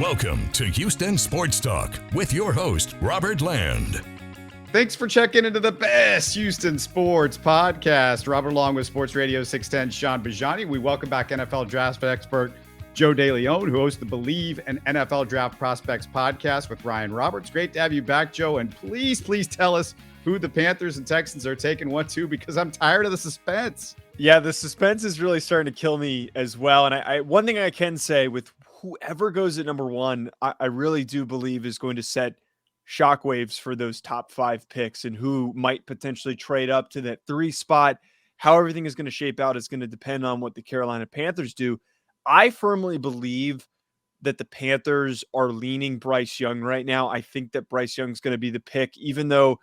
Welcome to Houston Sports Talk with your host, Robert Land. Thanks for checking into the best Houston sports podcast. Robert, along with Sports Radio 610 Shaun Bijani. We welcome back NFL draft expert Joe DeLeone, who hosts the Bleav and NFL Draft Prospects podcast with Ryan Roberts. Great to have you back, Joe. And please tell us who the Panthers and Texans are taking 1-2, because I'm tired of the suspense. Yeah, the suspense is really starting to kill me as well. And I one thing I can say with whoever goes at number one, I really do believe is going to set shockwaves for those top 5 picks, and who might potentially trade up to that 3 spot. How everything is going to shape out is going to depend on what the Carolina Panthers do. I firmly believe that the Panthers are leaning Bryce Young right now. I think that Bryce Young is going to be the pick, even though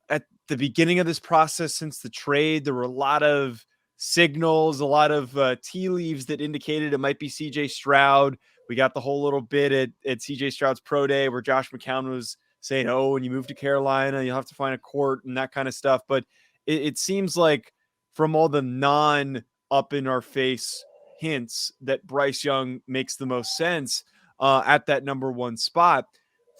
at the beginning of this process since the trade, there were a lot of signals, a lot of tea leaves that indicated it might be CJ Stroud. We got the whole little bit at CJ Stroud's pro day where Josh McCown was saying, oh, when you move to Carolina, you'll have to find a court and that kind of stuff. But it seems like from all the non-up-in-our-face hints that Bryce Young makes the most sense at that number 1 spot.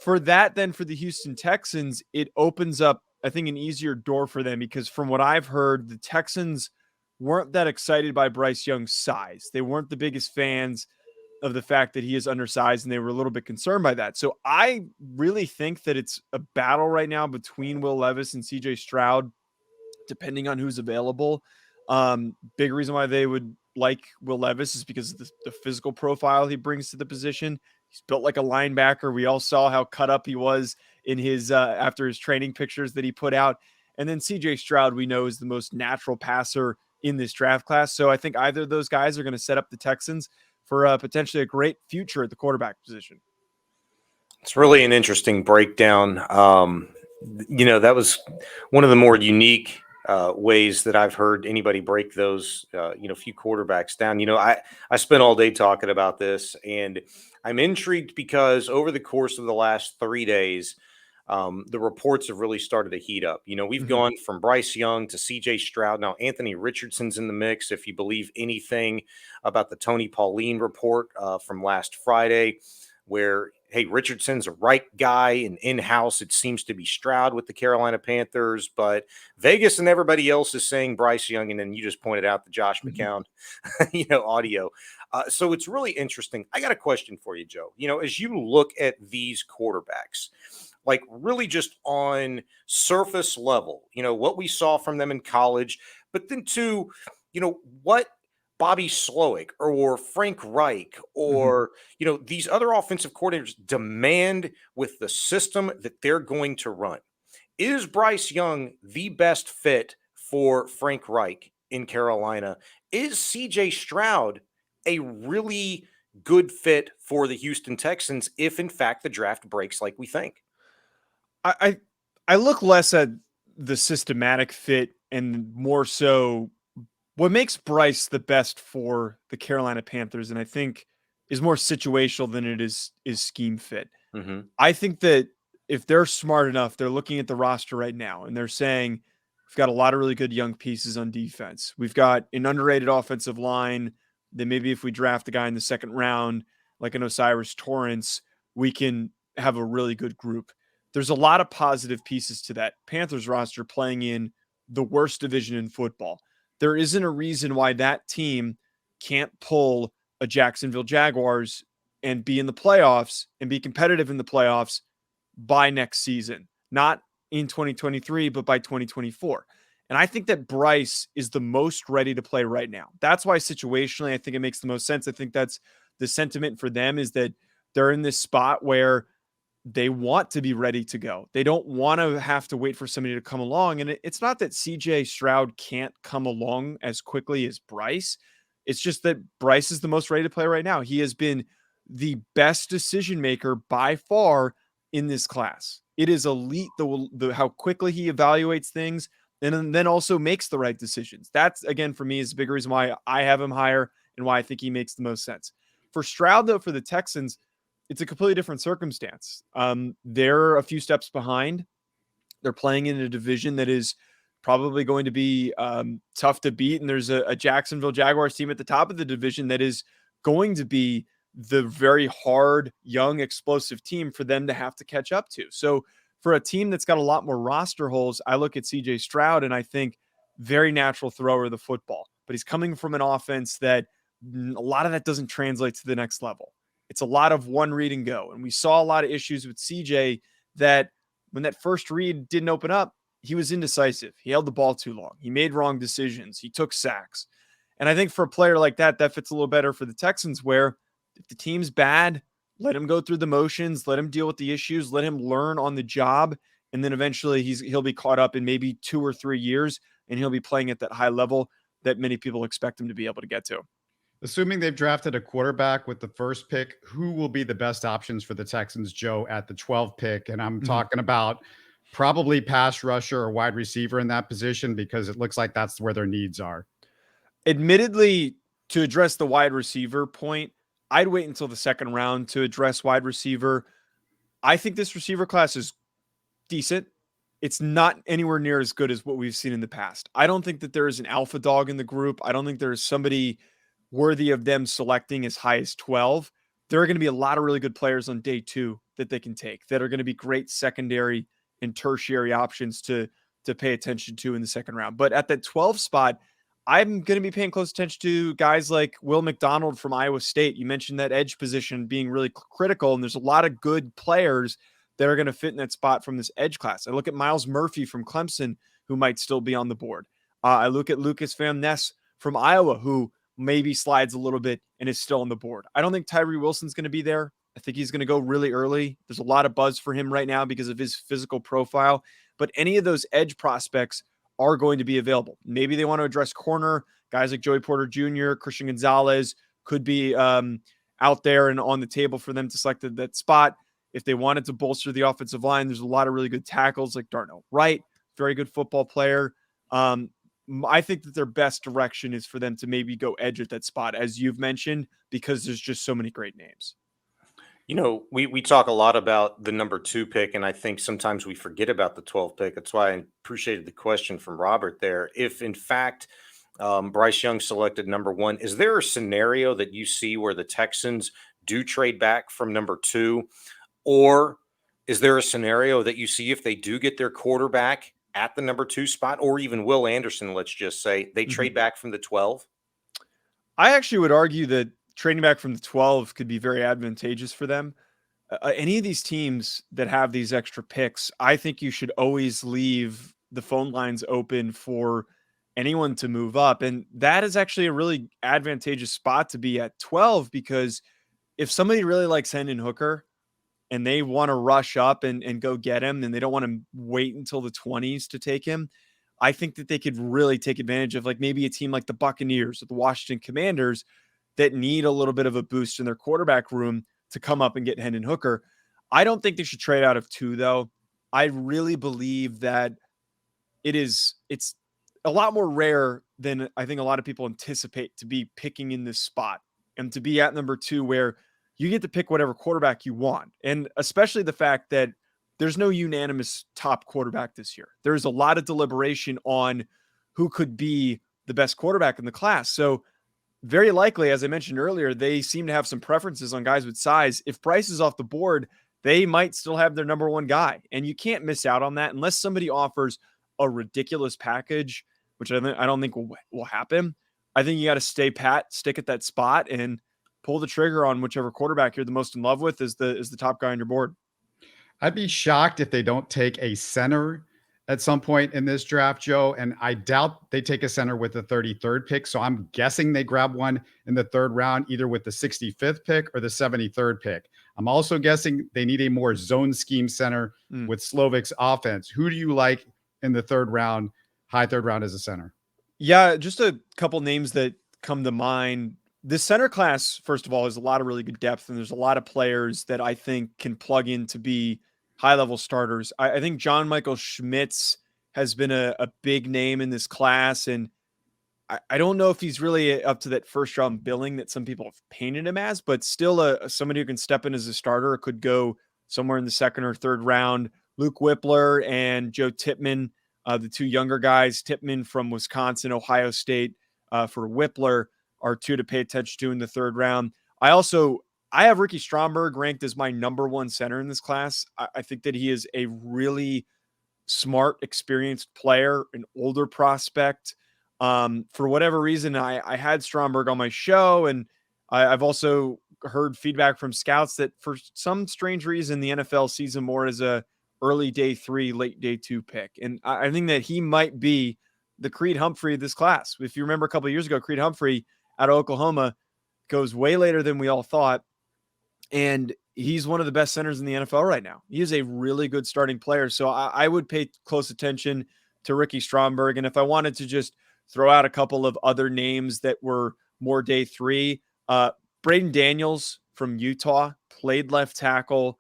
For that, then for the Houston Texans, it opens up, I think, an easier door for them, because from what I've heard, the Texans weren't that excited by Bryce Young's size. They weren't the biggest fans of the fact that he is undersized, and they were a little bit concerned by that. So I really think that it's a battle right now between Will Levis and CJ Stroud, depending on who's available. Big reason why they would like Will Levis is because of the physical profile he brings to the position. He's built like a linebacker. We all saw how cut up he was in his after his training pictures that he put out. And then CJ Stroud, we know, is the most natural passer in this draft class. So I think either of those guys are going to set up the Texans for potentially a great future at the quarterback position. It's really an interesting breakdown. That was one of the more unique ways that I've heard anybody break those, few quarterbacks down. I spent all day talking about this, and I'm intrigued because over the course of the last 3 days, the reports have really started to heat up. We've gone from Bryce Young to CJ Stroud. Now, Anthony Richardson's in the mix, if you believe anything about the Tony Pauline report from last Friday, where, hey, Richardson's a right guy, and in-house it seems to be Stroud with the Carolina Panthers, but Vegas and everybody else is saying Bryce Young, and then you just pointed out the Josh McCown, audio. So it's really interesting. I got a question for you, Joe. As you look at these quarterbacks, like really just on surface level, what we saw from them in college, but then to, what Bobby Slowick or Frank Reich or, these other offensive coordinators demand with the system that they're going to run. Is Bryce Young the best fit for Frank Reich in Carolina? Is CJ Stroud a really good fit for the Houston Texans if, in fact, the draft breaks like we think? I look less at the systematic fit and more so what makes Bryce the best for the Carolina Panthers, and I think is more situational than it is scheme fit. Mm-hmm. I think that if they're smart enough, they're looking at the roster right now and they're saying, we've got a lot of really good young pieces on defense. We've got an underrated offensive line that maybe if we draft a guy in the second round, like an Osiris Torrance, we can have a really good group. There's a lot of positive pieces to that Panthers roster playing in the worst division in football. There isn't a reason why that team can't pull a Jacksonville Jaguars and be in the playoffs and be competitive in the playoffs by next season. Not in 2023, but by 2024. And I think that Bryce is the most ready to play right now. That's why situationally, I think it makes the most sense. I think that's the sentiment for them, is that they're in this spot where they want to be ready to go. They don't want to have to wait for somebody to come along. And it's not that CJ Stroud can't come along as quickly as Bryce. It's just that Bryce is the most ready to play right now. He has been the best decision maker by far in this class. It is elite, how quickly he evaluates things and then also makes the right decisions. That's, again, for me, is a big reason why I have him higher and why I think he makes the most sense. For Stroud, though, for the Texans, it's a completely different circumstance. They're a few steps behind. They're playing in a division that is probably going to be tough to beat. And there's a Jacksonville Jaguars team at the top of the division that is going to be the very hard, young, explosive team for them to have to catch up to. So for a team that's got a lot more roster holes, I look at CJ Stroud and I think very natural thrower of the football, but he's coming from an offense that a lot of that doesn't translate to the next level. It's a lot of one read and go. And we saw a lot of issues with CJ that when that first read didn't open up, he was indecisive. He held the ball too long. He made wrong decisions. He took sacks. And I think for a player like that, that fits a little better for the Texans, where if the team's bad, let him go through the motions, let him deal with the issues, let him learn on the job. And then eventually he'll be caught up in maybe 2 or 3 years, and he'll be playing at that high level that many people expect him to be able to get to. Assuming they've drafted a quarterback with the first pick, who will be the best options for the Texans, Joe, at the 12th pick? And I'm talking about probably pass rusher or wide receiver in that position, because it looks like that's where their needs are. Admittedly, to address the wide receiver point, I'd wait until the second round to address wide receiver. I think this receiver class is decent. It's not anywhere near as good as what we've seen in the past. I don't think that there is an alpha dog in the group. I don't think there is somebody worthy of them selecting as high as 12. There are going to be a lot of really good players on day 2 that they can take that are going to be great secondary and tertiary options to pay attention to in the second round. But at that 12 spot, I'm going to be paying close attention to guys like Will McDonald from Iowa State. You mentioned that edge position being really critical, and there's a lot of good players that are going to fit in that spot from this edge class. I look at Miles Murphy from Clemson, who might still be on the board. I look at Lucas Van Ness from Iowa, who maybe slides a little bit and is still on the board. I don't think Tyree Wilson's going to be there. I think he's going to go really early. There's a lot of buzz for him right now because of his physical profile, but any of those edge prospects are going to be available. Maybe they want to address corner. Guys like Joey Porter Jr., Christian Gonzalez could be out there and on the table for them to select that spot. If they wanted to bolster the offensive line, there's a lot of really good tackles like Darnell Wright, very good football player. I think that their best direction is for them to maybe go edge at that spot, as you've mentioned, because there's just so many great names. You know, we talk a lot about the number 2 pick, and I think sometimes we forget about the 12th pick. That's why I appreciated the question from Robert there. If, in fact, Bryce Young selected number 1, is there a scenario that you see where the Texans do trade back from number 2? Or is there a scenario that you see if they do get their quarterback at the number 2 spot, or even Will Anderson, let's just say, they trade back from the 12? I actually would argue that trading back from the 12 could be very advantageous for them. Any of these teams that have these extra picks, I think you should always leave the phone lines open for anyone to move up. And that is actually a really advantageous spot to be at 12, because if somebody really likes Hendon Hooker and they want to rush up and go get him, and they don't want to wait until the 20s to take him, I think that they could really take advantage of like maybe a team like the Buccaneers or the Washington Commanders that need a little bit of a boost in their quarterback room to come up and get Hendon Hooker. I don't think they should trade out of 2, though. I really believe that it's a lot more rare than I think a lot of people anticipate to be picking in this spot, and to be at number 2 where you get to pick whatever quarterback you want. And especially the fact that there's no unanimous top quarterback this year. There's a lot of deliberation on who could be the best quarterback in the class. So very likely, as I mentioned earlier, they seem to have some preferences on guys with size. If Bryce is off the board, they might still have their number 1 guy. And you can't miss out on that unless somebody offers a ridiculous package, which I don't think will happen. I think you got to stay pat, stick at that spot, and pull the trigger on whichever quarterback you're the most in love with is the top guy on your board. I'd be shocked if they don't take a center at some point in this draft, Joe. And I doubt they take a center with the 33rd pick. So I'm guessing they grab one in the 3rd round, either with the 65th pick or the 73rd pick. I'm also guessing they need a more zone scheme center with Slovic's offense. Who do you like in the 3rd round, high 3rd round as a center? Yeah, just a couple names that come to mind. This center class, first of all, has a lot of really good depth, and there's a lot of players that I think can plug in to be high-level starters. I think John Michael Schmitz has been a big name in this class, and I don't know if he's really up to that first-round billing that some people have painted him as, but still somebody who can step in as a starter. Could go somewhere in the 2nd or 3rd round. Luke Whippler and Joe Tippmann, the 2 younger guys, Tippmann from Wisconsin, Ohio State, for Whippler, are 2 to pay attention to in the 3rd round. I have Ricky Stromberg ranked as my number one center in this class. I think that he is a really smart, experienced player, an older prospect. For whatever reason, I had Stromberg on my show, and I've also heard feedback from scouts that for some strange reason, the NFL sees him more as a early day 3, late day 2 pick. And I think that he might be the Creed Humphrey of this class. If you remember a couple of years ago, Creed Humphrey out of Oklahoma goes way later than we all thought. And he's one of the best centers in the NFL right now. He is a really good starting player. So I would pay close attention to Ricky Stromberg. And if I wanted to just throw out a couple of other names that were more day 3, Braden Daniels from Utah played left tackle.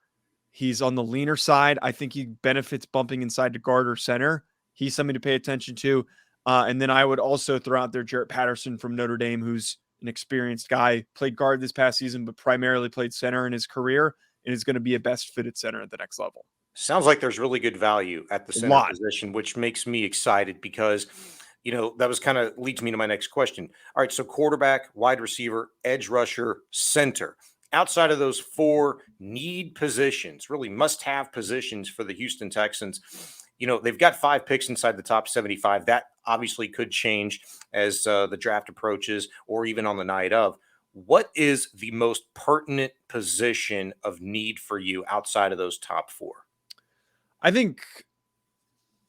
He's on the leaner side. I think he benefits bumping inside to guard or center. He's something to pay attention to. And then I would also throw out there Jarrett Patterson from Notre Dame, who's an experienced guy, played guard this past season, but primarily played center in his career and is going to be a best fitted center at the next level. Sounds like there's really good value at the center position, which makes me excited because, that was kind of leads me to my next question. All right. So quarterback, wide receiver, edge rusher, center. Outside of those 4 need positions, really must-have positions for the Houston Texans, they've got 5 picks inside the top 75. That obviously could change as the draft approaches or even on the night of. What is the most pertinent position of need for you outside of those top 4? I think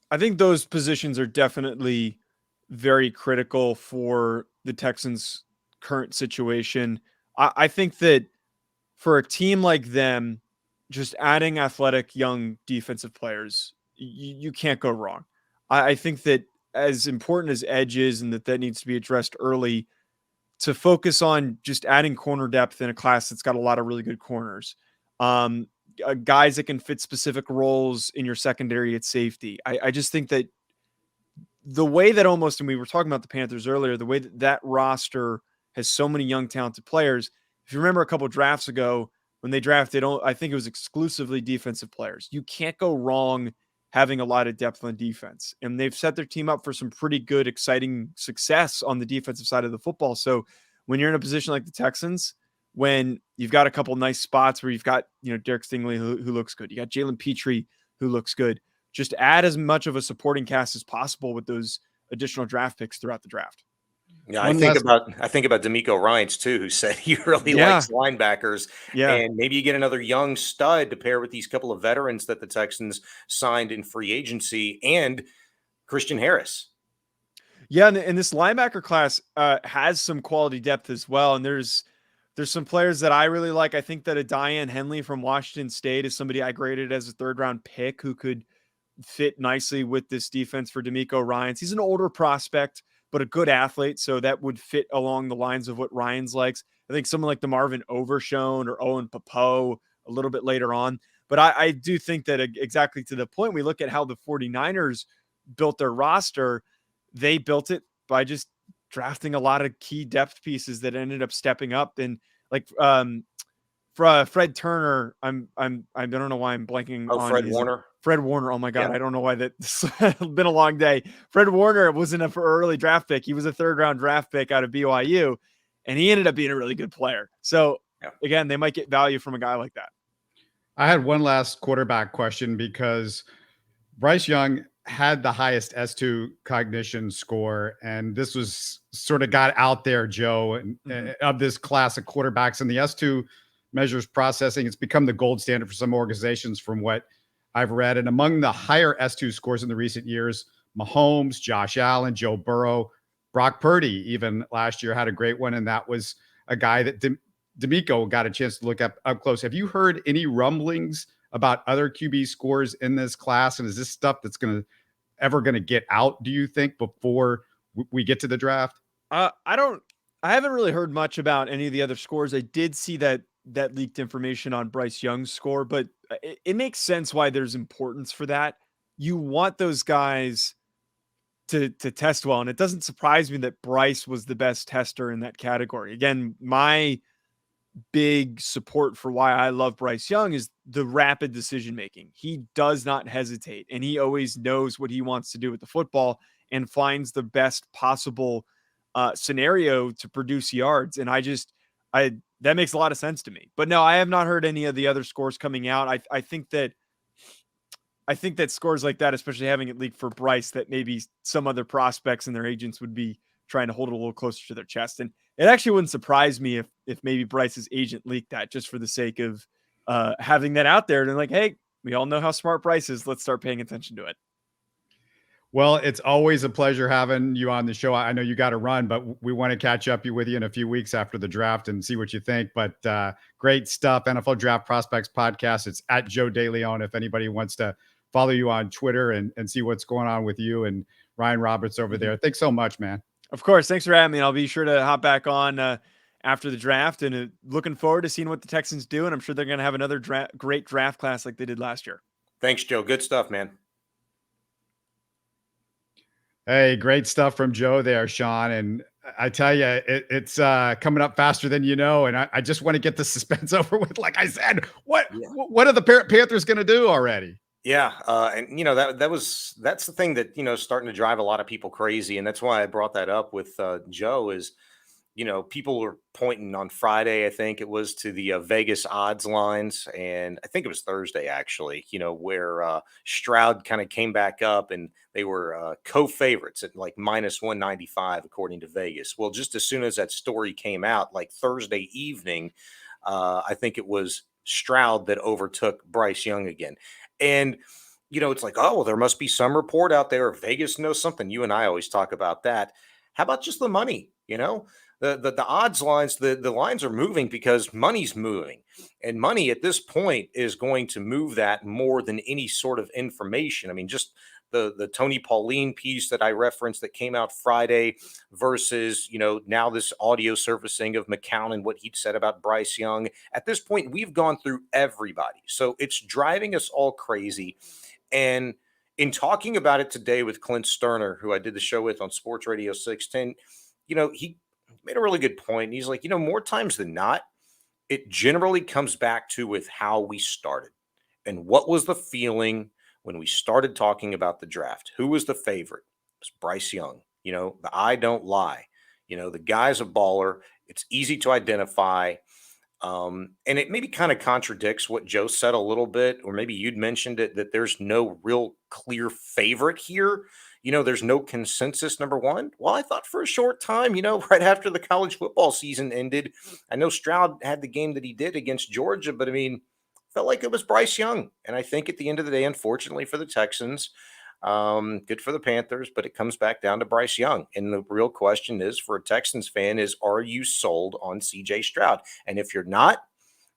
those positions are definitely very critical for the Texans' current situation. I think that for a team like them, just adding athletic young defensive players, you can't go wrong. I think that as important as edge is and that needs to be addressed early, to focus on just adding corner depth in a class that's got a lot of really good corners. Guys that can fit specific roles in your secondary at safety. I just think that the way that almost, and we were talking about the Panthers earlier, the way that roster has so many young, talented players. If you remember a couple of drafts ago when they drafted, I think it was exclusively defensive players. You can't go wrong having a lot of depth on defense. And they've set their team up for some pretty good, exciting success on the defensive side of the football. So when you're in a position like the Texans, when you've got a couple nice spots where you've got, Derek Stingley who looks good, you got Jalen Petrie who looks good, just add as much of a supporting cast as possible with those additional draft picks throughout the draft. Yeah, I think about D'Amico Ryans too, who said he really likes linebackers. Yeah. And maybe you get another young stud to pair with these couple of veterans that the Texans signed in free agency and Christian Harris. Yeah, and this linebacker class has some quality depth as well. And there's some players that I really like. I think that a Diane Henley from Washington State is somebody I graded as a 3rd-round pick who could fit nicely with this defense for D'Amico Ryans. He's an older prospect, but a good athlete, so that would fit along the lines of what Ryans likes. I think someone like the Marvin Overshone or Owen Popo a little bit later on. But I do think that exactly to the point, we look at how the 49ers built their roster. They built it by just drafting a lot of key depth pieces that ended up stepping up. And like for Fred Turner, I don't know why I'm blanking on Fred Warner. Fred Warner. Oh my God. Yeah. I don't know why this been a long day. Fred Warner wasn't an early draft pick. He was a 3rd-round draft pick out of BYU, and he ended up being a really good player. So again, they might get value from a guy like that. I had one last quarterback question because Bryce Young had the highest S2 cognition score, and this was sort of got out there, Joe, of this class of quarterbacks. And the S2 measures processing. It's become the gold standard for some organizations from what I've read. And among the higher S2 scores in the recent years, Mahomes, Josh Allen, Joe Burrow, Brock Purdy, even last year had a great one. And that was a guy that D'Amico got a chance to look up close. Have you heard any rumblings about other QB scores in this class? And is this stuff that's ever going to get out, do you think, before we get to the draft? I haven't really heard much about any of the other scores. I did see that leaked information on Bryce Young's score, but it makes sense why there's importance for that. You want those guys to test well. And it doesn't surprise me that Bryce was the best tester in that category. Again, my big support for why I love Bryce Young is the rapid decision-making. He does not hesitate, and he always knows what he wants to do with the football and finds the best possible scenario to produce yards. And that makes a lot of sense to me. But no, I have not heard any of the other scores coming out. I think that scores like that, especially having it leaked for Bryce, that maybe some other prospects and their agents would be trying to hold it a little closer to their chest. And it actually wouldn't surprise me if maybe Bryce's agent leaked that just for the sake of having that out there. And like, hey, we all know how smart Bryce is. Let's start paying attention to it. Well, it's always a pleasure having you on the show. I know you got to run, but we want to catch up with you in a few weeks after the draft and see what you think. But great stuff. NFL Draft Prospects Podcast. It's at Joe DeLeone. If anybody wants to follow you on Twitter and see what's going on with you and Ryan Roberts over there. Thanks so much, man. Of course. Thanks for having me. I'll be sure to hop back on after the draft, and looking forward to seeing what the Texans do. And I'm sure they're going to have another great draft class like they did last year. Thanks, Joe. Good stuff, man. Hey, great stuff from Joe there, Sean. And I tell you, it's coming up faster than you know. And I just want to get the suspense over with. Like I said, what are the Panthers going to do already? Yeah. And that's the thing that, starting to drive a lot of people crazy. And that's why I brought that up with Joe is, people were pointing on Friday, I think it was, to the Vegas odds lines. And I think it was Thursday, actually, where Stroud kind of came back up and they were co-favorites at like minus 195, according to Vegas. Well, just as soon as that story came out, like Thursday evening, I think it was Stroud that overtook Bryce Young again. And, it's like, oh, well, there must be some report out there. Vegas knows something. You and I always talk about that. How about just the money? The odds lines, the lines are moving because money's moving, and money at this point is going to move that more than any sort of information. I mean, just the Tony Pauline piece that I referenced that came out Friday versus, now this audio surfacing of McCown and what he'd said about Bryce Young. At this point, we've gone through everybody. So it's driving us all crazy. And in talking about it today with Clint Sterner, who I did the show with on Sports Radio 610, he made a really good point. He's like, more times than not, it generally comes back to with how we started and what was the feeling when we started talking about the draft. Who was the favorite? It was Bryce Young. The eye don't lie. The guy's a baller. It's easy to identify. And it maybe kind of contradicts what Joe said a little bit, or maybe you'd mentioned it, that there's no real clear favorite here. There's no consensus, number one. Well, I thought for a short time, right after the college football season ended, I know Stroud had the game that he did against Georgia, but felt like it was Bryce Young. And I think at the end of the day, unfortunately for the Texans, good for the Panthers, but it comes back down to Bryce Young. And the real question is, for a Texans fan, is, are you sold on CJ Stroud? And if you're not,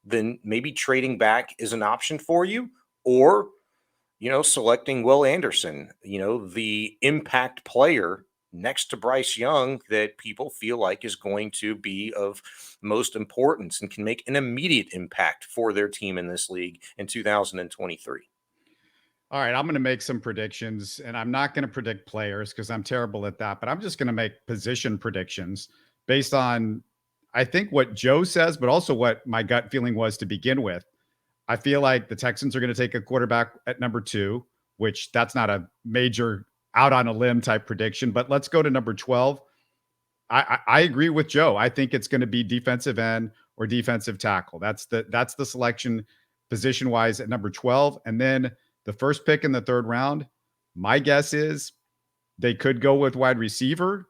then maybe trading back is an option for you, or selecting Will Anderson, the impact player next to Bryce Young that people feel like is going to be of most importance and can make an immediate impact for their team in this league in 2023. All right, I'm going to make some predictions, and I'm not going to predict players because I'm terrible at that, but I'm just going to make position predictions based on, I think, what Joe says, but also what my gut feeling was to begin with. I feel like the Texans are going to take a quarterback at number 2, which that's not a major out on a limb type prediction, but let's go to number 12. I agree with Joe. I think it's going to be defensive end or defensive tackle. That's the selection position wise at number 12. And then the first pick in the third round, my guess is they could go with wide receiver.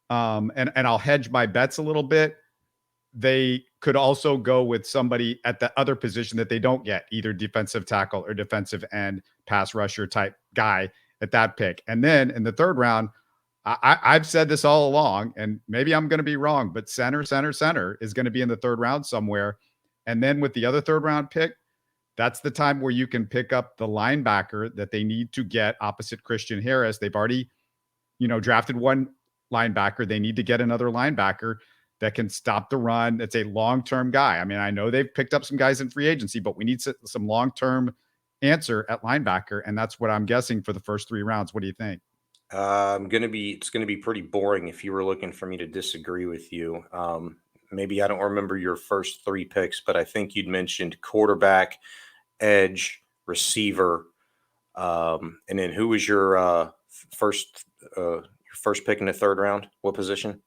And I'll hedge my bets a little bit. They could also go with somebody at the other position that they don't get, either defensive tackle or defensive end, pass rusher type guy at that pick. And then in the third round, I've said this all along, and maybe I'm going to be wrong, but center is going to be in the third round somewhere. And then with the other third round pick, that's the time where you can pick up the linebacker that they need to get opposite Christian Harris. They've already, drafted one linebacker. They need to get another linebacker that can stop the run. It's a long-term guy. I mean, I know they've picked up some guys in free agency, but we need some long-term answer at linebacker. And that's what I'm guessing for the first 3 rounds. What do you think? It's going to be pretty boring if you were looking for me to disagree with you. Maybe I don't remember your first 3 picks, but I think you'd mentioned quarterback, edge, receiver. And then who was your first pick in the third round? What position?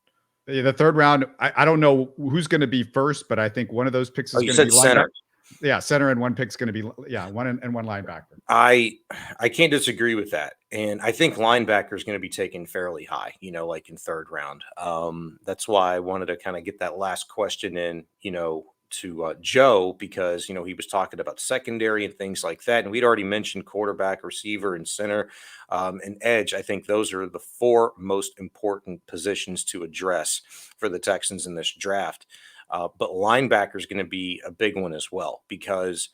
The third round, I don't know who's going to be first, but I think one of those picks is you going to said be center. Yeah, center, and one pick's going to be one and one linebacker. I can't disagree with that, and I think linebacker is going to be taken fairly high. Like in third round. That's why I wanted to kind of get that last question in. To Joe, because he was talking about secondary and things like that, and we'd already mentioned quarterback, receiver, and center, and edge. I think those are the four most important positions to address for the Texans in this draft. But linebacker is going to be a big one as well, because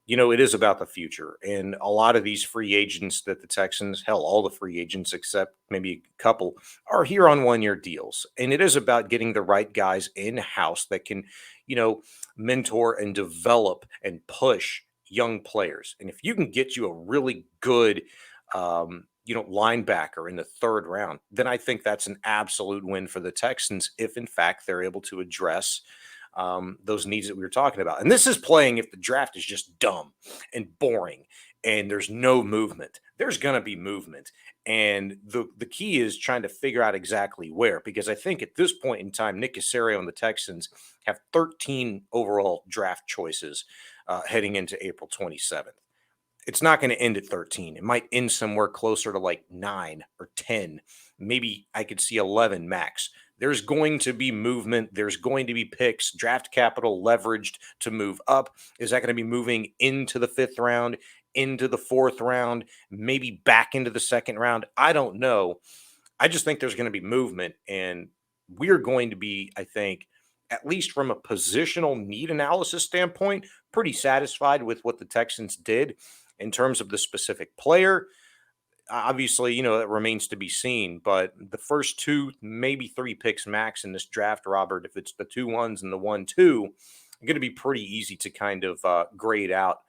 it is about the future. And a lot of these free agents that the Texans, hell, all the free agents except maybe a couple, are here on 1-year deals. And it is about getting the right guys in-house that can, mentor and develop and push young players. And if you can get you a really good, linebacker in the third round, then I think that's an absolute win for the Texans if, in fact, they're able to address those needs that we were talking about. And this is playing if the draft is just dumb and boring and there's no movement. There's going to be movement. And the key is trying to figure out exactly where, because I think at this point in time, Nick Caserio and the Texans have 13 overall draft choices heading into April 27th. It's not going to end at 13. It might end somewhere closer to like 9 or 10. Maybe I could see 11 max. There's going to be movement. There's going to be picks, draft capital leveraged to move up. Is that going to be moving into the 5th round, into the 4th round, maybe back into the 2nd round? I don't know. I just think there's going to be movement, and we're going to be, I think, at least from a positional need analysis standpoint, pretty satisfied with what the Texans did in terms of the specific player. Obviously, that remains to be seen, but the first 2, maybe 3 picks max in this draft, Robert, if it's the 2 1s and the 1 2, going to be pretty easy to kind of grade out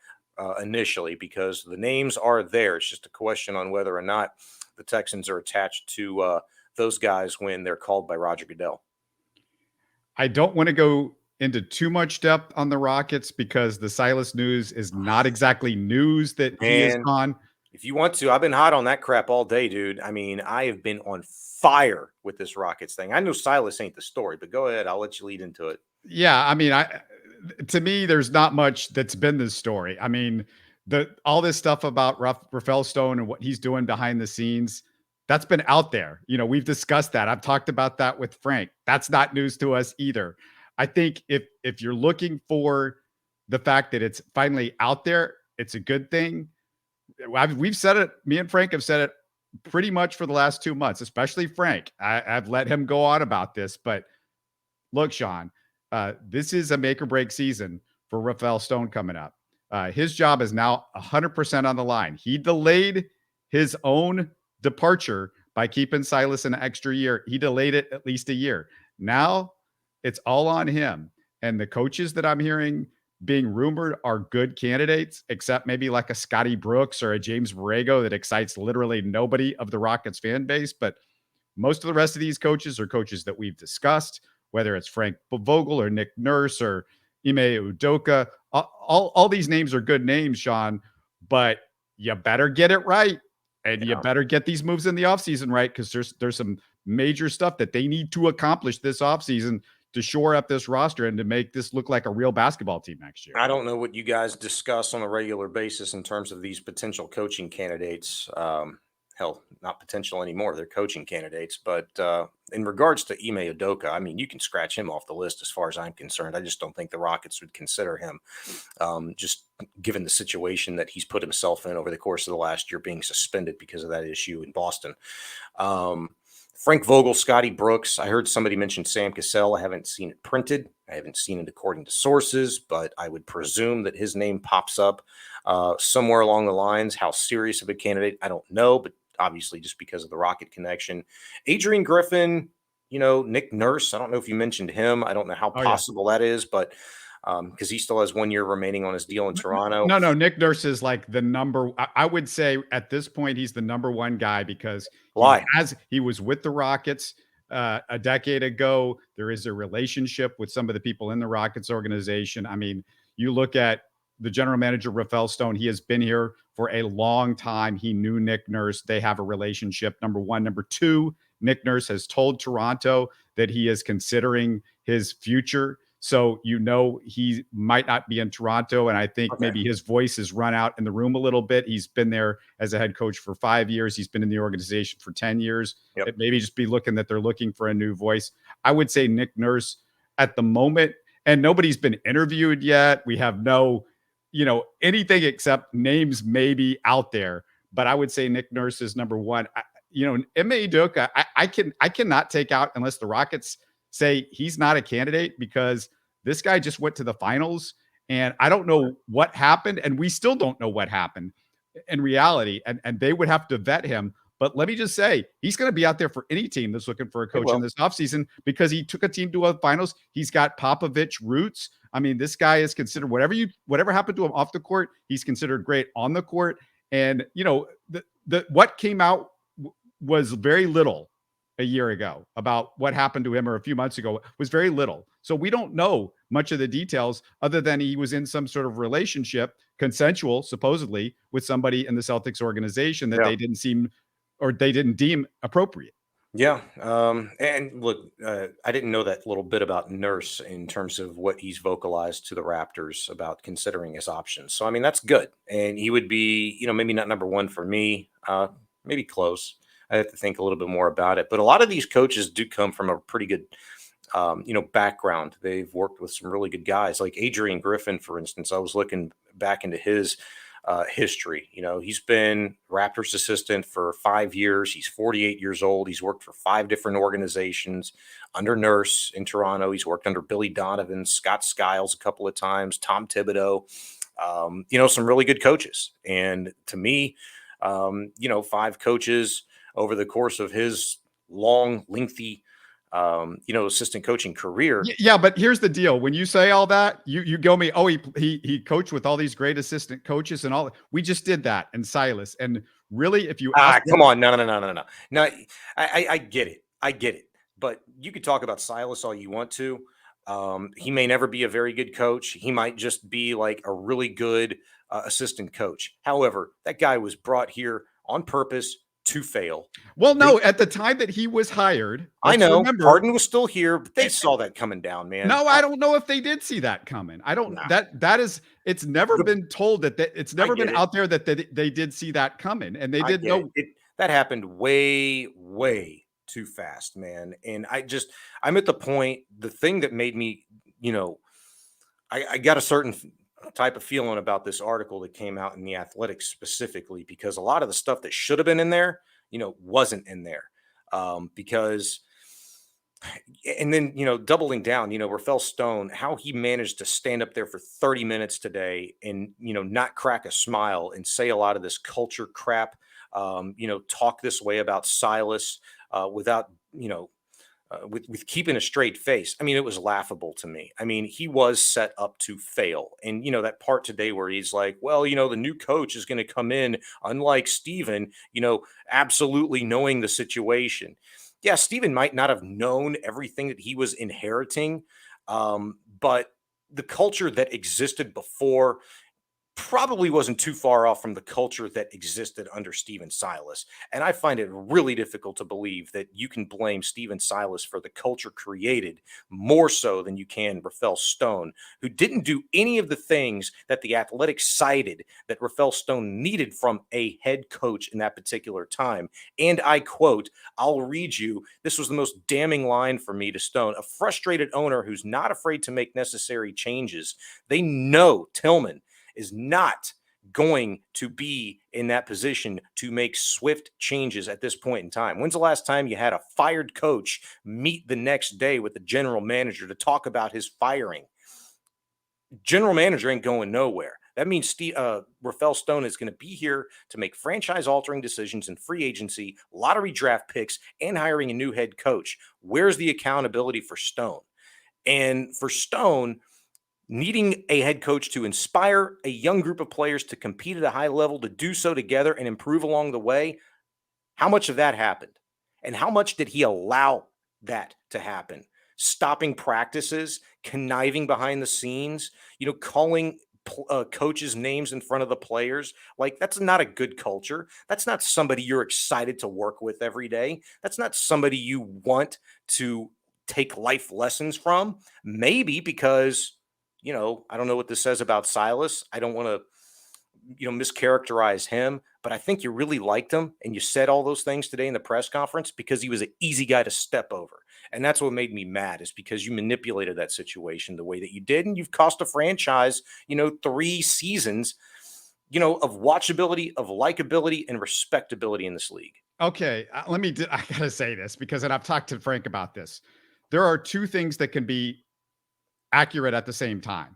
initially, because the names are there. It's just a question on whether or not the Texans are attached to those guys when they're called by Roger Goodell. I don't want to go into too much depth on the Rockets because the Silas news is not exactly news that he is gone. If you want to, I've been hot on that crap all day, dude. I mean, I have been on fire with this Rockets thing. I know Silas ain't the story, but go ahead. I'll let you lead into it. Yeah, I mean, to me, there's not much that's been this story. I mean, all this stuff about Rafael Stone and what he's doing behind the scenes, that's been out there. We've discussed that. I've talked about that with Frank. That's not news to us either. I think if you're looking for the fact that it's finally out there, it's a good thing. We've said it. Me and Frank have said it pretty much for the last 2 months, especially Frank. I've let him go on about this, but look, Sean, this is a make or break season for Rafael Stone coming up. His job is now 100% on the line. He delayed his own departure by keeping Silas an extra year. He delayed it at least a year. Now it's all on him. And the coaches that I'm hearing being rumored are good candidates, except maybe like a Scotty Brooks or a James Borrego that excites literally nobody of the Rockets fan base. But most of the rest of these coaches are coaches that we've discussed, whether it's Frank Vogel or Nick Nurse or Ime Udoka. All these names are good names, Sean, but you better get it right. And you better get these moves in the offseason right, because there's some major stuff that they need to accomplish this offseason to shore up this roster and to make this look like a real basketball team next year. I don't know what you guys discuss on a regular basis in terms of these potential coaching candidates. Hell, not potential anymore. They're coaching candidates. But in regards to Ime Udoka, I mean, you can scratch him off the list as far as I'm concerned. I just don't think the Rockets would consider him, just given the situation that he's put himself in over the course of the last year, being suspended because of that issue in Boston. Frank Vogel, Scotty Brooks. I heard somebody mention Sam Cassell. I haven't seen it printed. I haven't seen it according to sources, but I would presume that his name pops up somewhere along the lines. How serious of a candidate, I don't know, but obviously just because of the Rocket connection. Adrian Griffin, Nick Nurse. I don't know if you mentioned him. I don't know how possible that is, but because he still has 1 year remaining on his deal in Toronto. No. Nick Nurse is like the number. I would say at this point he's the number one guy because he was with the Rockets a decade ago. There is a relationship with some of the people in the Rockets organization. I mean, you look at the general manager, Rafael Stone. He has been here for a long time. He knew Nick Nurse. They have a relationship, number one. Number two, Nick Nurse has told Toronto that he is considering his future. So, he might not be in Toronto. And I think maybe his voice has run out in the room a little bit. He's been there as a head coach for 5 years. He's been in the organization for 10 years. Yep. It maybe just be looking that they're looking for a new voice. I would say Nick Nurse at the moment, and nobody's been interviewed yet. We have no, anything except names maybe out there. But I would say Nick Nurse is number one. Ime Udoka, I cannot take out unless the Rockets say he's not a candidate, because this guy just went to the finals and I don't know what happened. And we still don't know what happened in reality. And they would have to vet him. But let me just say, he's going to be out there for any team that's looking for a coach in this offseason, because he took a team to a finals. He's got Popovich roots. I mean, this guy is considered whatever happened to him off the court, he's considered great on the court. And, what came out was very little a year ago about what happened to him, or a few months ago, was very little. So we don't know much of the details other than he was in some sort of relationship, consensual, supposedly, with somebody in the Celtics organization that they didn't deem appropriate. Yeah. And look, I didn't know that little bit about Nurse in terms of what he's vocalized to the Raptors about considering his options. So, I mean, that's good. And he would be, maybe not number one for me, maybe close. I have to think a little bit more about it. But a lot of these coaches do come from a pretty good, background. They've worked with some really good guys, like Adrian Griffin, for instance. I was looking back into his history. He's been Raptors assistant for 5 years. He's 48 years old. He's worked for 5 different organizations under Nurse in Toronto. He's worked under Billy Donovan, Scott Skiles a couple of times, Tom Thibodeau, some really good coaches. And to me, 5 coaches over the course of his long, lengthy, assistant coaching career. Yeah, but here's the deal. When you say all that, you go me, he coached with all these great assistant coaches and all. We just did that in Silas. And really, if you come on, no. No, I get it. I get it. But you could talk about Silas all you want to. He may never be a very good coach. He might just be like a really good assistant coach. However, that guy was brought here on purpose to fail. Well, no, at the time that he was hired, I know Harden was still here, but they saw that coming down, man. No, I don't know if they did see that coming. I don't. That is. It's never been told that it's never been out there that they did see that coming, and they did know that happened way too fast, man. And I'm at the point. The thing that made me, I got a certain type of feeling about this article that came out in The Athletic specifically, because a lot of the stuff that should have been in there, wasn't in there. Because, and then, doubling down, Rafael Stone, how he managed to stand up there for 30 minutes today and, not crack a smile and say a lot of this culture crap, talk this way about Silas without, with keeping a straight face. I mean, it was laughable to me. I mean, he was set up to fail. And, that part today where he's like, well, the new coach is going to come in, unlike Steven, absolutely knowing the situation. Yeah, Steven might not have known everything that he was inheriting, but the culture that existed before probably wasn't too far off from the culture that existed under Steven Silas. And I find it really difficult to believe that you can blame Steven Silas for the culture created more so than you can Rafael Stone, who didn't do any of the things that the Athletic cited that Rafael Stone needed from a head coach in that particular time. And I quote, I'll read you, this was the most damning line for me to Stone, a frustrated owner who's not afraid to make necessary changes. They know Tillman is not going to be in that position to make swift changes at this point in time. When's the last time you had a fired coach meet the next day with the general manager to talk about his firing? General manager ain't going nowhere. That means Rafael Stone is going to be here to make franchise-altering decisions in free agency, lottery draft picks, and hiring a new head coach. Where's the accountability for Stone? And for Stone, needing a head coach to inspire a young group of players to compete at a high level, to do so together and improve along the way, how much of that happened? And how much did he allow that to happen? Stopping practices, conniving behind the scenes, calling coaches' names in front of the players. Like, that's not a good culture. That's not somebody you're excited to work with every day. That's not somebody you want to take life lessons from. Maybe because, I don't know what this says about Silas. I don't want to, mischaracterize him, but I think you really liked him. And you said all those things today in the press conference because he was an easy guy to step over. And that's what made me mad, is because you manipulated that situation the way that you did. And you've cost a franchise, 3 seasons, of watchability, of likability, and respectability in this league. Okay, I gotta say this because, and I've talked to Frank about this. There are 2 things that can be accurate at the same time.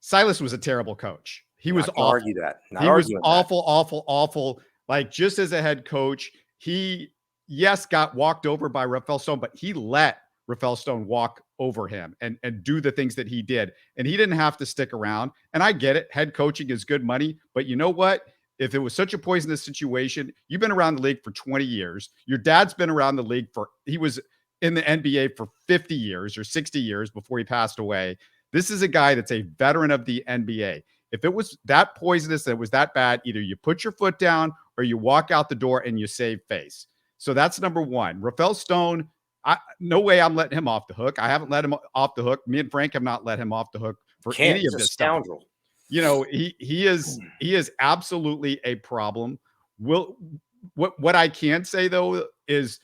Silas was a terrible coach. He was awful. Argue that. He was awful, awful, awful. Like, just as a head coach, he, yes, got walked over by Rafael Stone, but he let Rafael Stone walk over him and do the things that he did. And he didn't have to stick around. And I get it. Head coaching is good money. But you know what? If it was such a poisonous situation, you've been around the league for 20 years. Your dad's been around the league he was in the NBA for 50 years or 60 years before he passed away. This is a guy that's a veteran of the NBA. If it was that poisonous, that was that bad, either you put your foot down or you walk out the door and you save face. So that's number one. Rafael Stone, no way I'm letting him off the hook. I haven't let him off the hook. Me and Frank have not let him off the hook for any of this stuff. He is absolutely a problem. What I can say though is,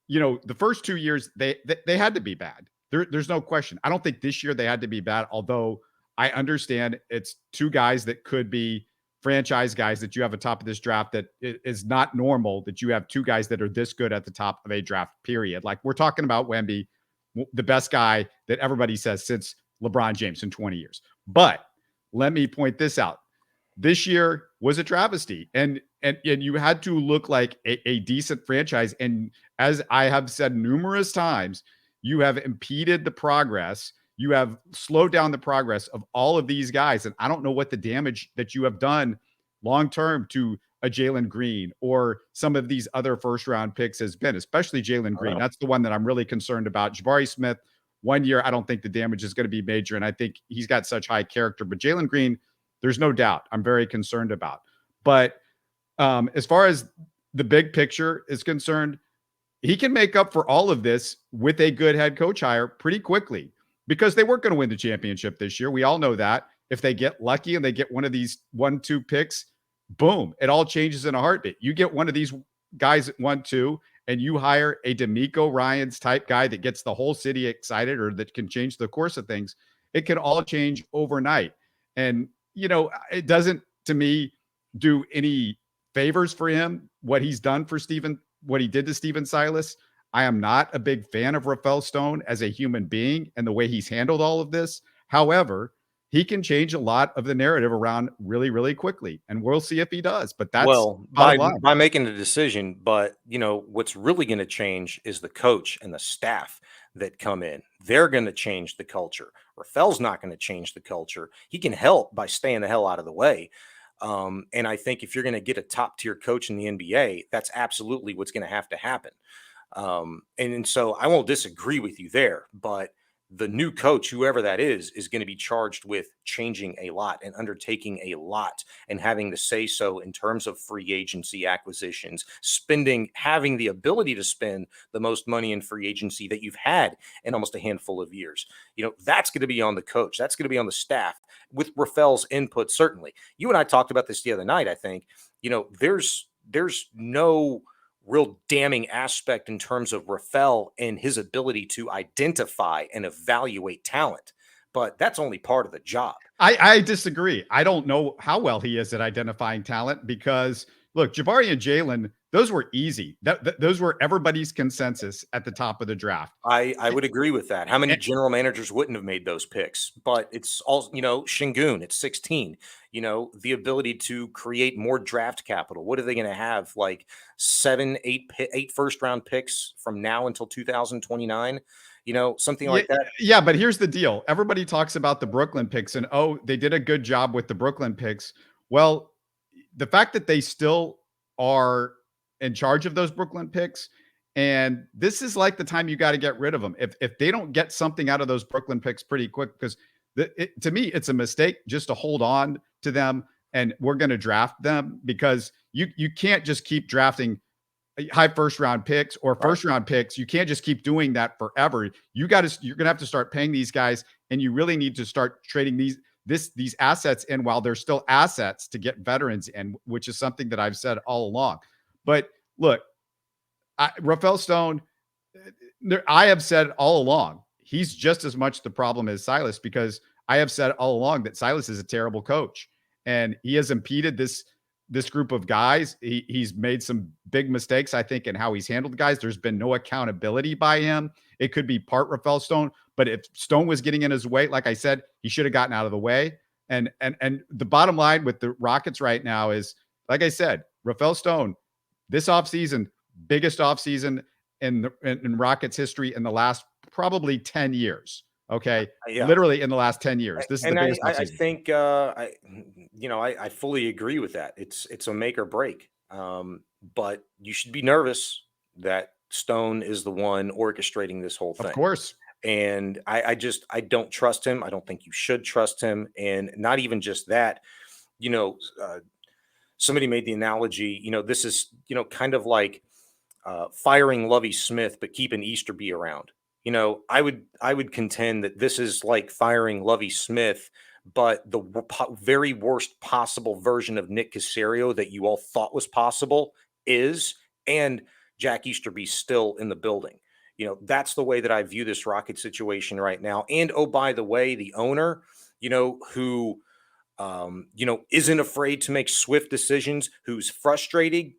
the first 2 years they had to be bad. There's no question. I don't think this year they had to be bad, although I understand it's 2 guys that could be franchise guys that you have atop of this draft. That is not normal that you have 2 guys that are this good at the top of a draft period. Like, we're talking about Wemby, the best guy that everybody says since LeBron James in 20 years. But let me point this out. This year was a travesty, and you had to look like a decent franchise. And as I have said numerous times, you have impeded the progress. You have slowed down the progress of all of these guys. And I don't know what the damage that you have done long-term to a Jalen Green or some of these other first-round picks has been, especially Jalen Green. That's the one that I'm really concerned about. Jabari Smith, 1 year, I don't think the damage is going to be major, and I think he's got such high character. But Jalen Green, there's no doubt I'm very concerned about. But as far as the big picture is concerned, he can make up for all of this with a good head coach hire pretty quickly, because they weren't going to win the championship this year. We all know that. If they get lucky and they get one of these 1-2 picks, boom, it all changes in a heartbeat. You get one of these guys at 1-2 and you hire a D'Amico Ryans type guy that gets the whole city excited or that can change the course of things. It can all change overnight. And, it doesn't, to me, do any favors for him, what he's done for what he did to Stephen Silas. I am not a big fan of Rafael Stone as a human being and the way he's handled all of this. However, he can change a lot of the narrative around really, really quickly. And we'll see if he does. But that's by making the decision. But, what's really going to change is the coach and the staff that come in. They're going to change the culture. Rafael's not going to change the culture. He can help by staying the hell out of the way. And I think if you're going to get a top tier coach in the NBA, that's absolutely what's going to have to happen. And so I won't disagree with you there, but the new coach, whoever that is going to be charged with changing a lot and undertaking a lot and having the say so in terms of free agency acquisitions, having the ability to spend the most money in free agency that you've had in almost a handful of years. That's going to be on the coach. That's going to be on the staff with Rafael's input. Certainly. You and I talked about this the other night. I think, there's no real damning aspect in terms of Rafael and his ability to identify and evaluate talent, but that's only part of the job. I disagree. I don't know how well he is at identifying talent because, look, Jabari and Jalen, those were easy. Those were everybody's consensus at the top of the draft. I would agree with that. How many general managers wouldn't have made those picks? But it's all, Şengün at 16, the ability to create more draft capital. What are they going to have? Like 8 first round picks from now until 2029? Something like that. Yeah, but here's the deal. Everybody talks about the Brooklyn picks and, they did a good job with the Brooklyn picks. Well, the fact that they still are in charge of those Brooklyn picks, and this is like the time you got to get rid of them. If they don't get something out of those Brooklyn picks pretty quick, because to me, it's a mistake just to hold on to them and we're going to draft them, because you can't just keep drafting high first round picks or Right. first round picks. You can't just keep doing that forever. You're going to have to start paying these guys, and you really need to start trading these assets in while they're still assets to get veterans in, which is something that I've said all along. But look, Rafael Stone, I have said all along, he's just as much the problem as Silas, because I have said all along that Silas is a terrible coach, and he has impeded this group of guys. He's made some big mistakes, I think, in how he's handled guys. There's been no accountability by him. It could be part Rafael Stone, but if Stone was getting in his way, like I said, he should have gotten out of the way. And the bottom line with the Rockets right now is, like I said, Rafael Stone, this offseason, biggest offseason in Rockets history in the last probably 10 years. Okay. Yeah. Literally in the last 10 years. This is And the biggest I offseason. think I fully agree with that. It's a make or break. But you should be nervous that Stone is the one orchestrating this whole thing. Of course. And I don't trust him. I don't think you should trust him. And not even just that, somebody made the analogy, this is, kind of like firing Lovie Smith, but keeping Easterby around. I would contend that this is like firing Lovie Smith, but the very worst possible version of Nick Caserio that you all thought was possible is, and Jack Easterby's still in the building. That's the way that I view this Rocket situation right now. And oh, by the way, the owner, who isn't afraid to make swift decisions, who's frustrated.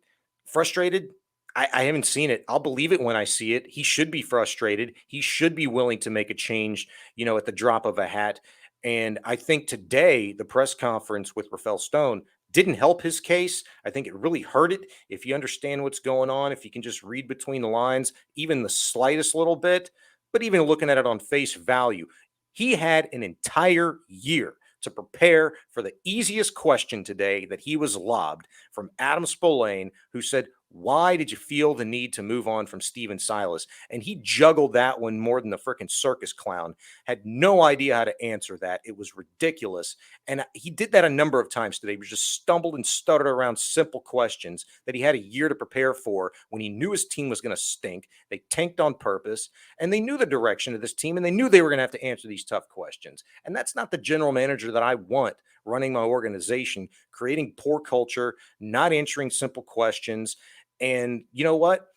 I haven't seen it. I'll believe it when I see it. He should be frustrated. He should be willing to make a change, at the drop of a hat. And I think today, the press conference with Rafael Stone didn't help his case. I think it really hurt it. If you understand what's going on, if you can just read between the lines, even the slightest little bit, but even looking at it on face value, he had an entire year to prepare for the easiest question today that he was lobbed from Adam Spillane, who said, "Why did you feel the need to move on from Stephen Silas?" And he juggled that one more than the freaking circus clown. Had no idea how to answer that. It was ridiculous. And he did that a number of times today. He just stumbled and stuttered around simple questions that he had a year to prepare for when he knew his team was going to stink. They tanked on purpose, and they knew the direction of this team, and they knew they were going to have to answer these tough questions. And that's not the general manager that I want running my organization, creating poor culture, not answering simple questions. And you know what?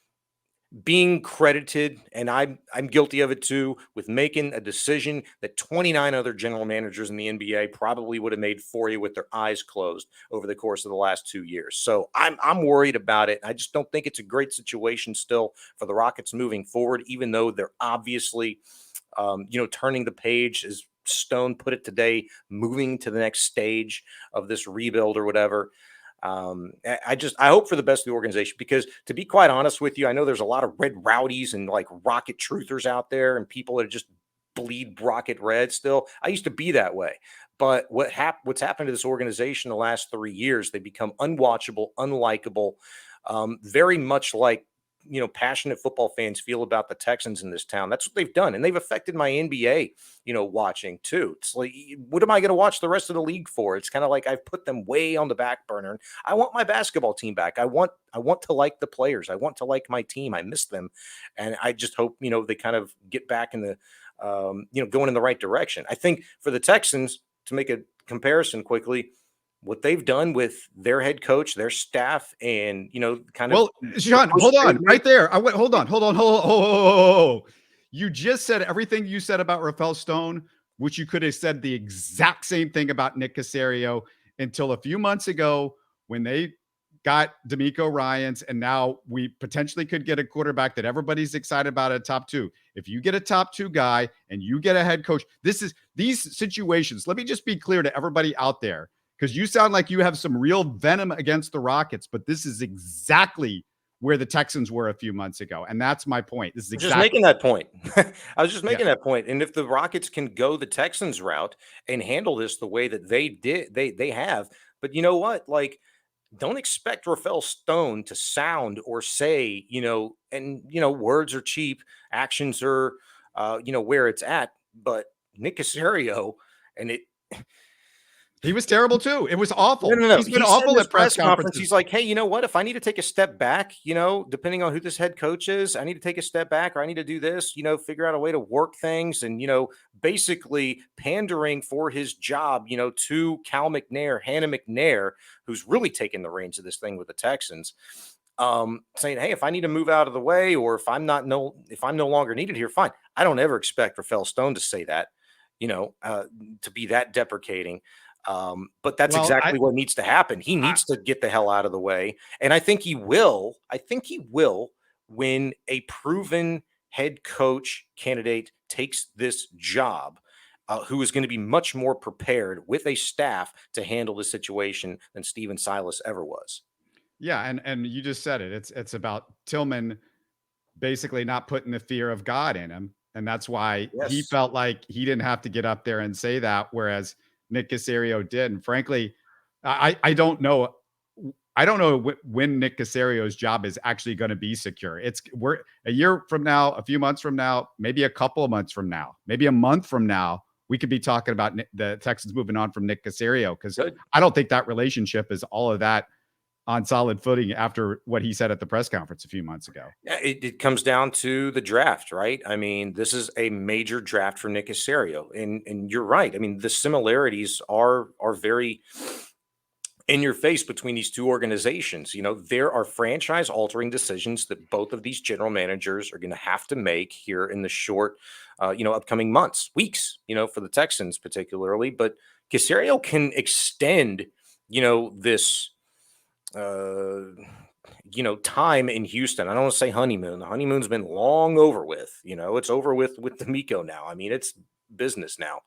Being credited, and I'm guilty of it too, with making a decision that 29 other general managers in the NBA probably would have made for you with their eyes closed over the course of the last 2 years. So I'm worried about it. I just don't think it's a great situation still for the Rockets moving forward, even though they're obviously, turning the page, as Stone put it today, moving to the next stage of this rebuild or whatever. I hope for the best of the organization, because to be quite honest with you, I know there's a lot of red rowdies and like Rocket truthers out there and people that just bleed Rocket red still. I used to be that way. But what's happened to this organization the last 3 years, they become unwatchable, unlikable, very much like, passionate football fans feel about the Texans in this town. That's what they've done. And they've affected my NBA, watching too. It's like, what am I going to watch the rest of the league for? It's kind of like I've put them way on the back burner. I want my basketball team back. I want to like the players. I want to like my team. I miss them. And I just hope, they kind of get back in the, going in the right direction. I think for the Texans, to make a comparison quickly, what they've done with their head coach, their staff, and kind of. Well, Shaun, hold on, right there. Hold on. You just said everything you said about Rafael Stone, which you could have said the exact same thing about Nick Caserio until a few months ago when they got D'Amico Ryans, and now we potentially could get a quarterback that everybody's excited about at top two. If you get a top two guy and you get a head coach, these situations. Let me just be clear to everybody out there, because you sound like you have some real venom against the Rockets, but this is exactly where the Texans were a few months ago. And that's my point. This is Just making that point. I was just making that point. And if the Rockets can go the Texans route and handle this the way that they did, they have. But you know what? Like, don't expect Rafael Stone to sound or say, words are cheap, actions are, where it's at. But Nick Caserio, and He was terrible too. It was awful. No. He's been He said in awful his at press conference, conferences. he's like, hey, you know what? If I need to take a step back, depending on who this head coach is, I need to take a step back, or I need to do this, figure out a way to work things, and, basically pandering for his job, to Cal McNair, Hannah McNair, who's really taking the reins of this thing with the Texans, saying, hey, if I need to move out of the way, or if I'm no longer needed here, fine. I don't ever expect Rafael Stone to say that, to be that deprecating. But that's exactly what needs to happen. He needs to get the hell out of the way. And I think he will. When a proven head coach candidate takes this job, who is going to be much more prepared with a staff to handle the situation than Stephen Silas ever was. Yeah. And you just said it. It's about Tillman basically not putting the fear of God in him. And that's why he felt like he didn't have to get up there and say that, whereas Nick Caserio did. And frankly, I don't know. I don't know when Nick Casario's job is actually going to be secure. We're a year from now, a few months from now, maybe a couple of months from now, maybe a month from now, we could be talking about the Texans moving on from Nick Caserio, because I don't think that relationship is all of that on solid footing after what he said at the press conference a few months ago. Yeah, it comes down to the draft, right? I mean, this is a major draft for Nick Caserio, and you're right. I mean, the similarities are very in your face between these two organizations. There are franchise altering decisions that both of these general managers are going to have to make here in the short, upcoming months, weeks, for the Texans particularly. But Caserio can extend, this, time in Houston. I don't want to say honeymoon. The honeymoon's been long over with. It's over with D'Amico now. I mean, it's business now.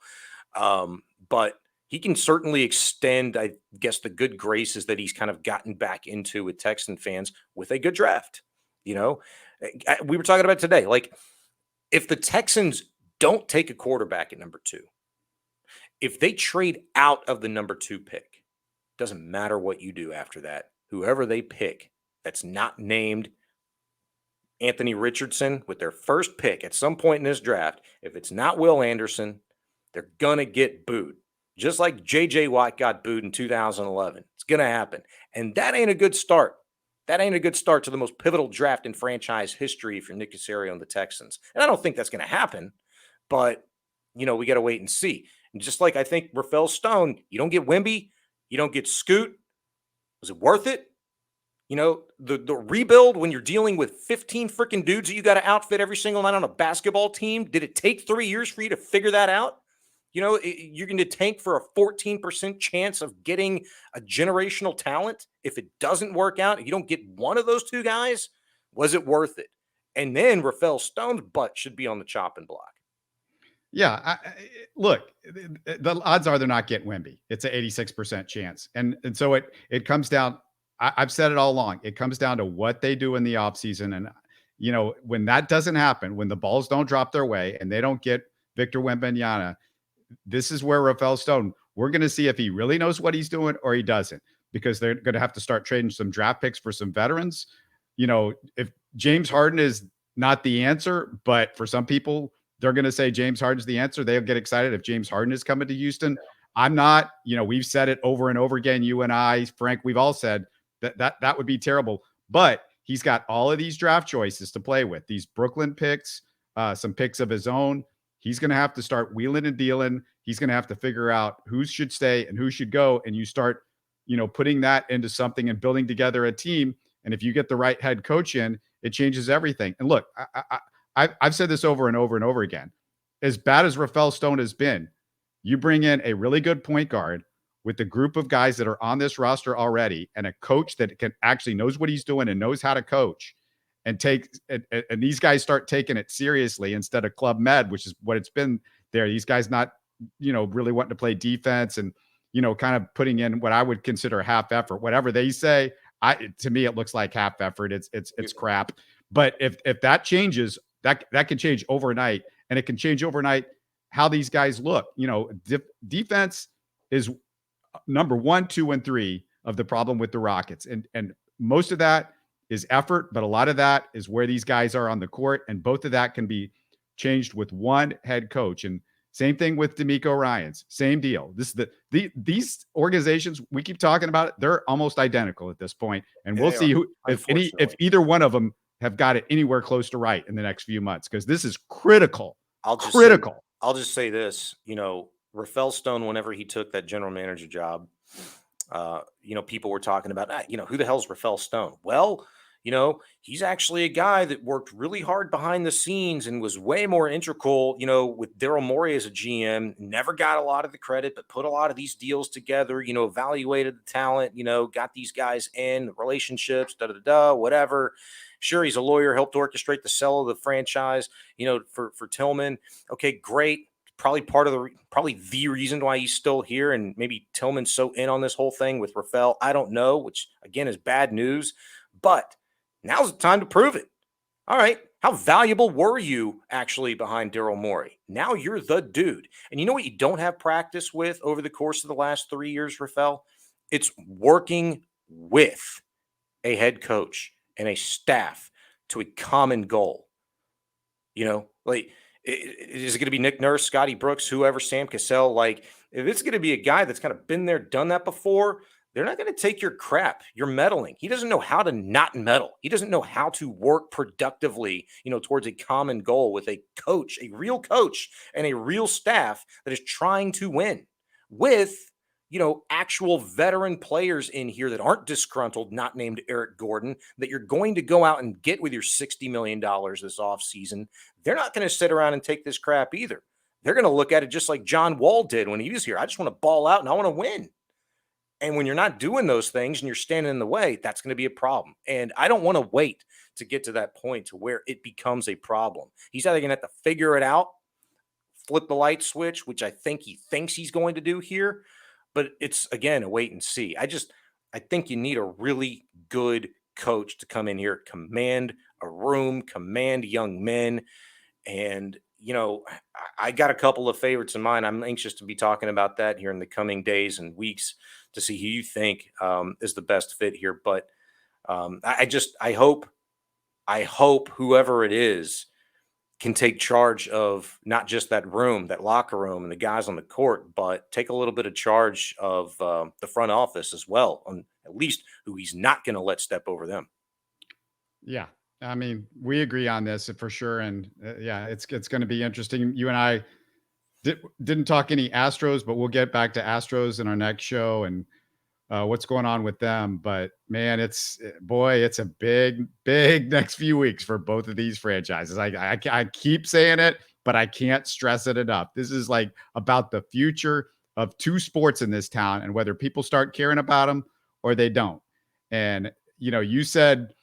But he can certainly extend, I guess, the good graces that he's kind of gotten back into with Texan fans with a good draft. We were talking about today, like, if the Texans don't take a quarterback at number 2, if they trade out of the number 2 pick, doesn't matter what you do after that. Whoever they pick that's not named Anthony Richardson with their first pick at some point in this draft, if it's not Will Anderson, they're going to get booed. Just like J.J. Watt got booed in 2011. It's going to happen. And that ain't a good start. That ain't a good start to the most pivotal draft in franchise history for Nick Caserio and the Texans. And I don't think that's going to happen. But, we got to wait and see. And just like I think Rafael Stone, you don't get Wemby, you don't get Scoot. Was it worth it? The rebuild when you're dealing with 15 freaking dudes that you got to outfit every single night on a basketball team. Did it take 3 years for you to figure that out? You're going to tank for a 14% chance of getting a generational talent. If it doesn't work out, if you don't get one of those 2 guys, was it worth it? And then Rafael Stone's butt should be on the chopping block. Yeah. Look, the odds are they're not getting Wemby. It's an 86% chance. And so it comes down, I've said it all along. It comes down to what they do in the offseason. And, when that doesn't happen, when the balls don't drop their way and they don't get Victor Wembanyama, this is where Rafael Stone, we're going to see if he really knows what he's doing or he doesn't, because they're going to have to start trading some draft picks for some veterans. If James Harden is not the answer, but for some people, they're going to say James Harden's the answer. They'll get excited if James Harden is coming to Houston. I'm not. We've said it over and over again. You and I, Frank, we've all said that would be terrible. But he's got all of these draft choices to play with. These Brooklyn picks, some picks of his own. He's going to have to start wheeling and dealing. He's going to have to figure out who should stay and who should go. And you start, putting that into something and building together a team. And if you get the right head coach in, it changes everything. And look, I've said this over and over and over again. As bad as Rafael Stone has been, you bring in a really good point guard with the group of guys that are on this roster already, and a coach that can actually knows what he's doing and knows how to coach. And these guys start taking it seriously instead of Club Med, which is what it's been there. These guys not, really wanting to play defense and, kind of putting in what I would consider half effort. Whatever they say, to me, it looks like half effort. It's crap. But if that changes, that can change overnight, and it can change overnight how these guys look. Defense is number 1, 2, and 3 of the problem with the Rockets, and most of that is effort, but a lot of that is where these guys are on the court, and both of that can be changed with one head coach. And Same thing with D'Amico Ryans. Same deal. This is these organizations we keep talking about it. They're almost identical at this point, and we'll see if either one of them have got it anywhere close to right in the next few months, because this is critical. I'll just say this. Rafael Stone, whenever he took that general manager job, people were talking about, who the hell's Rafael Stone? Well, he's actually a guy that worked really hard behind the scenes and was way more integral, with Daryl Morey as a GM, never got a lot of the credit, but put a lot of these deals together, evaluated the talent, got these guys in relationships, whatever. Sure, he's a lawyer, helped orchestrate the sale of the franchise, for Tillman. Okay, great. Probably the reason why he's still here, and maybe Tillman's so in on this whole thing with Rafael, I don't know, which again is bad news, but now's the time to prove it. All right. How valuable were you actually behind Daryl Morey? Now you're the dude. And you know what you don't have practice with over the course of the last 3 years, Rafael? It's working with a head coach and a staff to a common goal. Is it going to be Nick Nurse, Scotty Brooks, whoever, Sam Cassell? If it's going to be a guy that's kind of been there, done that before, they're not going to take your crap. You're meddling. He doesn't know how to not meddle. He doesn't know how to work productively, towards a common goal with a coach, a real coach, and a real staff that is trying to win with, actual veteran players in here that aren't disgruntled, not named Eric Gordon, that you're going to go out and get with your $60 million this offseason. They're not going to sit around and take this crap either. They're going to look at it just like John Wall did when he was here. I just want to ball out and I want to win. And when you're not doing those things and you're standing in the way, that's going to be a problem. And I don't want to wait to get to that point to where it becomes a problem. He's either going to have to figure it out, flip the light switch, which I think he thinks he's going to do here. But it's, again, a wait and see. I think you need a really good coach to come in here, command a room, command young men. And, I got a couple of favorites in mind. I'm anxious to be talking about that here in the coming days and weeks to see who you think is the best fit here. But I hope whoever it is can take charge of not just that room, that locker room and the guys on the court, but take a little bit of charge of the front office as well, on at least who he's not going to let step over them. Yeah. I mean, we agree on this for sure. And it's going to be interesting. You and I didn't talk any Astros, but we'll get back to Astros in our next show and what's going on with them. But man, it's a big next few weeks for both of these franchises. I keep saying it, but I can't stress it enough. This is about the future of two sports in this town and whether people start caring about them or they don't. And, you said,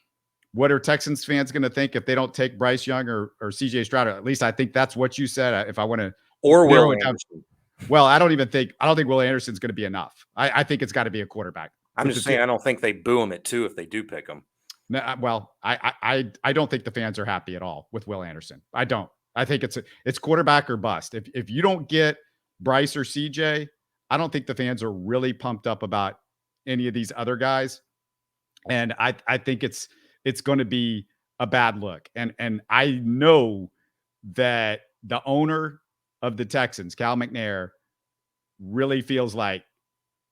what are Texans fans going to think if they don't take Bryce Young or CJ Stroud? At least I think that's what you said. If I want to, or Will Anderson. Well, I don't think Will Anderson's going to be enough. I think it's got to be a quarterback. I'm just saying, I don't think they boo him at 2 if they do pick him. No, well, I don't think the fans are happy at all with Will Anderson. I don't. I think it's quarterback or bust. If you don't get Bryce or CJ, I don't think the fans are really pumped up about any of these other guys. And I think it's going to be a bad look. And I know that the owner of the Texans, Cal McNair, really feels like,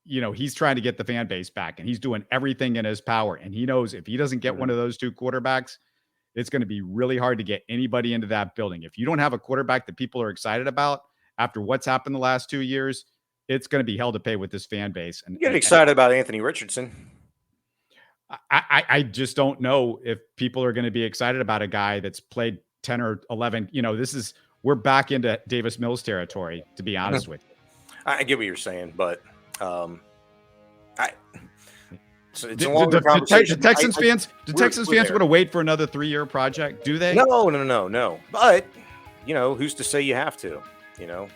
he's trying to get the fan base back and he's doing everything in his power. And he knows if he doesn't get one of those two quarterbacks, it's going to be really hard to get anybody into that building. If you don't have a quarterback that people are excited about after what's happened the last 2 years, it's going to be hell to pay with this fan base. And get excited about Anthony Richardson. I just don't know if people are going to be excited about a guy that's played 10 or 11. We're back into Davis Mills territory, to be honest with you. I get what you're saying, but the Texans fans want to wait for another 3-year project, do they? No. But, who's to say you have to?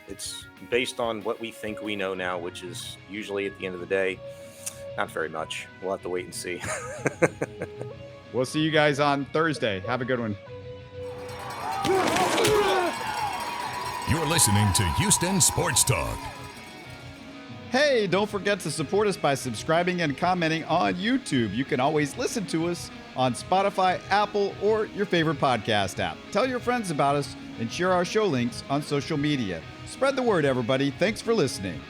It's based on what we think we know now, which is usually at the end of the day, not very much. We'll have to wait and see. We'll see you guys on Thursday. Have a good one. You're listening to Houston Sports Talk. Hey, don't forget to support us by subscribing and commenting on YouTube. You can always listen to us on Spotify, Apple, or your favorite podcast app. Tell your friends about us and share our show links on social media. Spread the word, everybody. Thanks for listening.